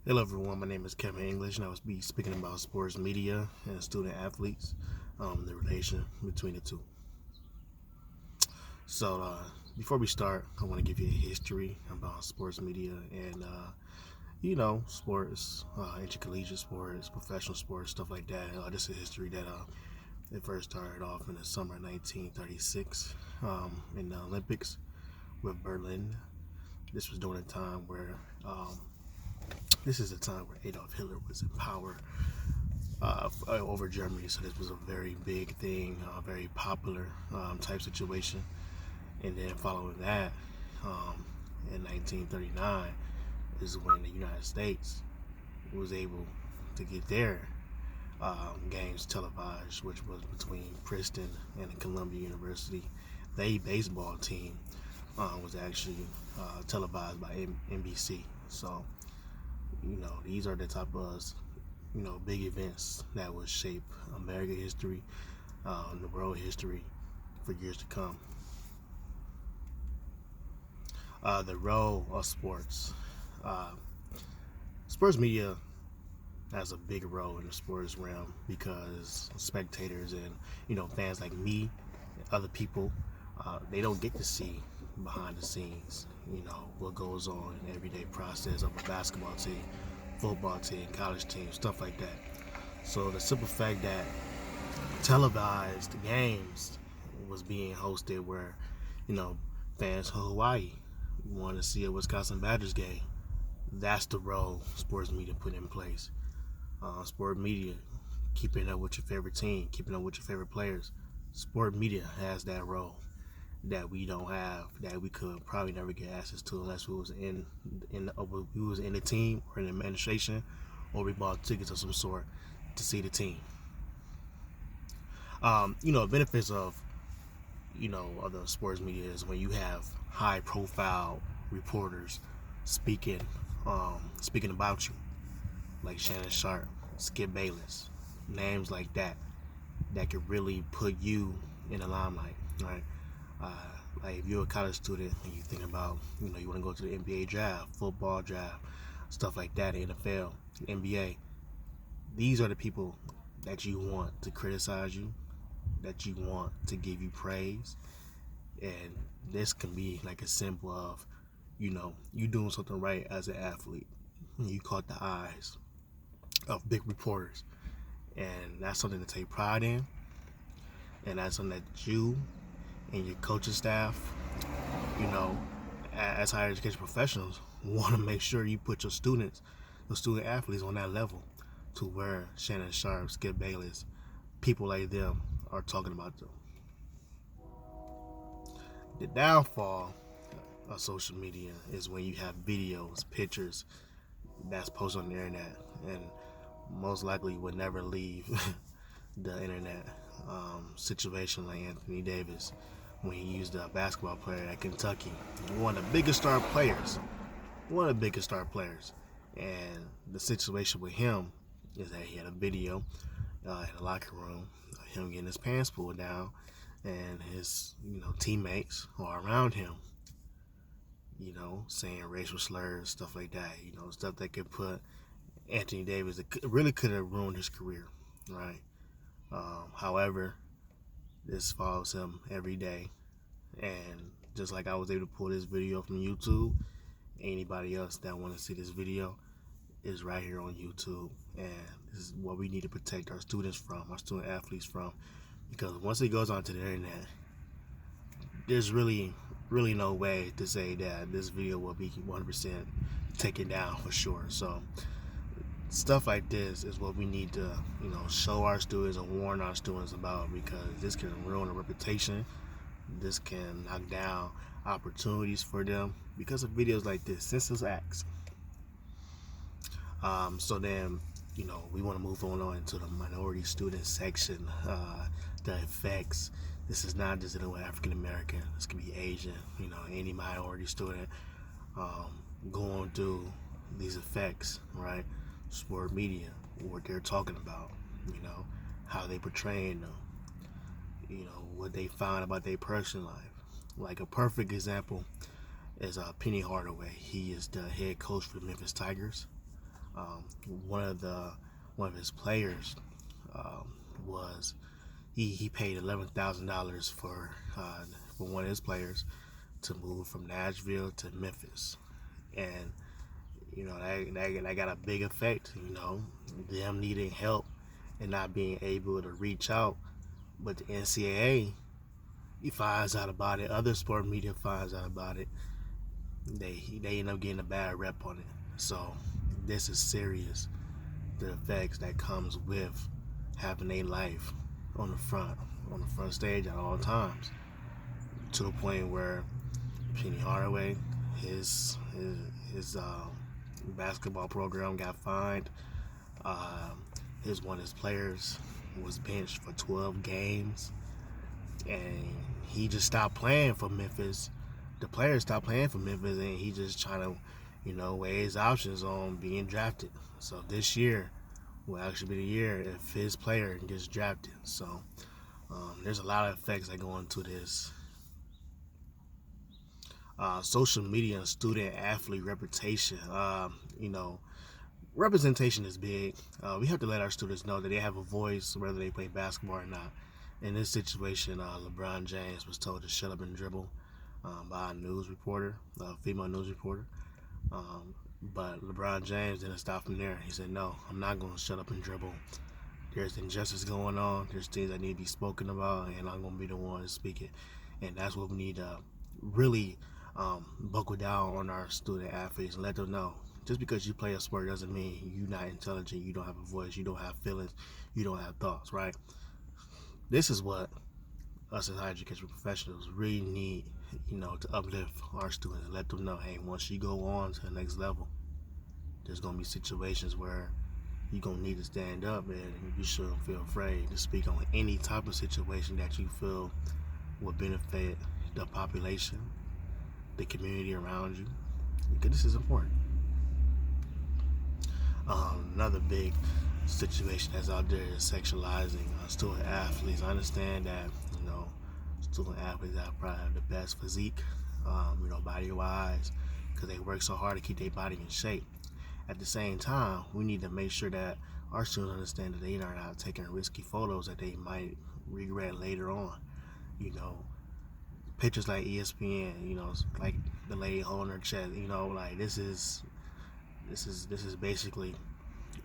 Hello everyone, my name is Kevin English and I will be speaking about sports media and student athletes, the relation between the two. So before we start, I want to give you a history about sports media and sports, intercollegiate sports, professional sports, stuff like that. This is a history that it first started off in the summer of 1936 in the Olympics with Berlin. This was during a time where this is a time where Adolf Hitler was in power over Germany, so this was a very big thing, very popular type situation. And then following that, in 1939 is when the United States was able to get their games televised, which was between Princeton and Columbia University. Their baseball team was actually televised by NBC. So these are the type of big events that will shape American history, the world history for years to come. The role of sports. Sports media has a big role in the sports realm because spectators and fans like me and other people, they don't get to see behind the scenes, what goes on in the everyday process of a basketball team, football team, college team, stuff like that. So the simple fact that televised games was being hosted where, fans from Hawaii want to see a Wisconsin Badgers game. That's the role sports media put in place. Sport media, keeping up with your favorite team, keeping up with your favorite players. Sport media has that role that we don't have, that we could probably never get access to unless we was in the team or in the administration, or we bought tickets of some sort to see the team. Benefits of the sports media is when you have high profile reporters speaking speaking about you, like Shannon Sharp, Skip Bayless, names like that could really put you in the limelight, right? Uh, like if you're a college student and you think about, you want to go to the NBA draft, football draft, stuff like that, the NFL, the NBA, these are the people that you want to criticize you, that you want to give you praise. And this can be like a symbol of, you doing something right as an athlete. You caught the eyes of big reporters. And that's something to take pride in. And that's something that you and your coaching staff, as higher education professionals, want to make sure you put your student athletes on that level to where Shannon Sharp, Skip Bayless, people like them are talking about them. The downfall of social media is when you have videos, pictures that's posted on the internet, and most likely would never leave the internet. Situation like Anthony Davis, when he used a basketball player at Kentucky, one of the biggest star players, and the situation with him is that he had a video in the locker room of him getting his pants pulled down, and his teammates are around him, saying racial slurs, stuff like that, stuff that could put Anthony Davis, it really could have ruined his career, right? However, this follows him every day, and just like I was able to pull this video from YouTube, anybody else that want to see this video is right here on YouTube, and this is what we need to protect our students from, our student athletes from, because once it goes onto the internet, there's really no way to say that this video will be 100% taken down for sure. So stuff like this is what we need to show our students and warn our students about, because this can ruin a reputation, this can knock down opportunities for them because of videos like this, senseless acts. So then we want to move on into the minority student section. The effects. This is not just African American. This can be Asian. Any minority student going through these effects, right? Sport media, what they're talking about, how they portraying them, what they find about their personal life. Like a perfect example is Penny Hardaway. He is the head coach for the Memphis Tigers. Um, one of the one of his players was he paid $11,000 for one of his players to move from Nashville to Memphis, and that got a big effect. Them needing help and not being able to reach out, but the NCAA he finds out about it. Other sport media finds out about it. They end up getting a bad rep on it. So this is serious. The effects that comes with having a life on the front stage at all times, to the point where Penny Hardaway, his basketball program got fined. One of his players was benched for 12 games, and he just stopped playing for Memphis. The players stopped playing for Memphis, and he just trying to, weigh his options on being drafted. So this year will actually be the year if his player gets drafted. So there's a lot of effects that go into this. Social media and student athlete reputation. Representation is big. We have to let our students know that they have a voice whether they play basketball or not. In this situation, LeBron James was told to shut up and dribble by a news reporter, a female news reporter. But LeBron James didn't stop from there. He said, no, I'm not going to shut up and dribble. There's injustice going on. There's things that need to be spoken about, and I'm going to be the one to speak it. And that's what we need to really buckle down on our student athletes and let them know. Just because you play a sport doesn't mean you're not intelligent, you don't have a voice, you don't have feelings, you don't have thoughts, right? This is what us as higher education professionals really need, to uplift our students and let them know, hey, once you go on to the next level, there's going to be situations where you're going to need to stand up, and you shouldn't feel afraid to speak on any type of situation that you feel will benefit the population, the community around you, because this is important. Another big situation that's out there is sexualizing student athletes. I understand that student athletes that probably have the best physique, body wise, because they work so hard to keep their body in shape. At the same time, we need to make sure that our students understand that they are not taking risky photos that they might regret later on. Pictures like ESPN, like the lady holding her chest, like this is basically,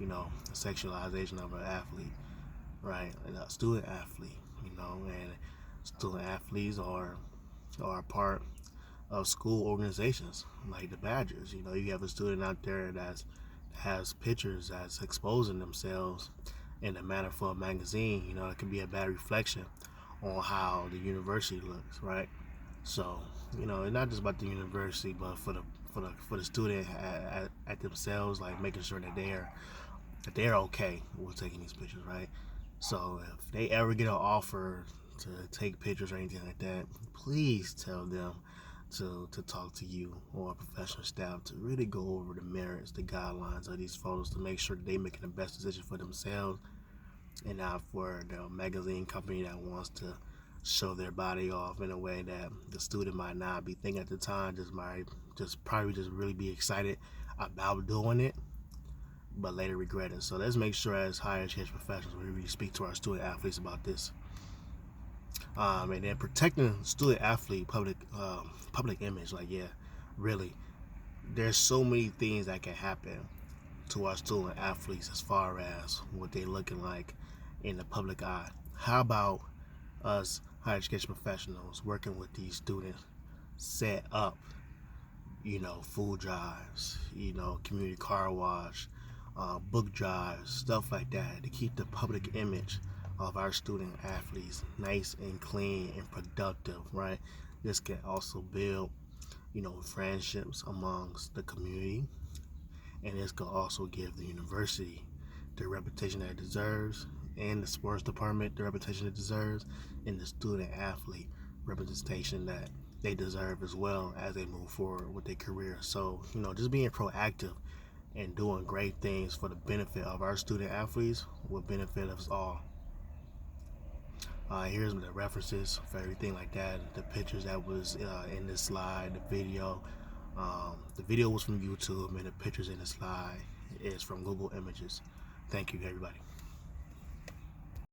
a sexualization of an athlete, right? A student athlete, and student athletes are part of school organizations like the Badgers. You have a student out there that has pictures that's exposing themselves in the Matter for a magazine. It can be a bad reflection on how the university looks, right? So, it's not just about the university, but for the student at themselves, like making sure that they're okay with taking these pictures, right? So if they ever get an offer to take pictures or anything like that, please tell them to talk to you or professional staff to really go over the merits, the guidelines of these photos to make sure that they're making the best decision for themselves and not for the magazine company that wants to show their body off in a way that the student might not be thinking at the time, just probably really be excited about doing it, but later regret it. So let's make sure as higher education professionals we really speak to our student athletes about this. And then protecting student athlete public image, really, there's so many things that can happen to our student athletes as far as what they're looking like in the public eye. How about us higher education professionals working with these students set up, food drives, community car wash, book drives, stuff like that, to keep the public image of our student athletes nice and clean and productive, right? This can also build, friendships amongst the community, and this can also give the university the reputation that it deserves, and the sports department the reputation it deserves, and the student athlete representation that they deserve as well as they move forward with their career. So, just being proactive and doing great things for the benefit of our student athletes will benefit us all. Here's the references for everything like that, the pictures that was in this slide, the video. The video was from YouTube, and the pictures in the slide is from Google Images. Thank you, everybody.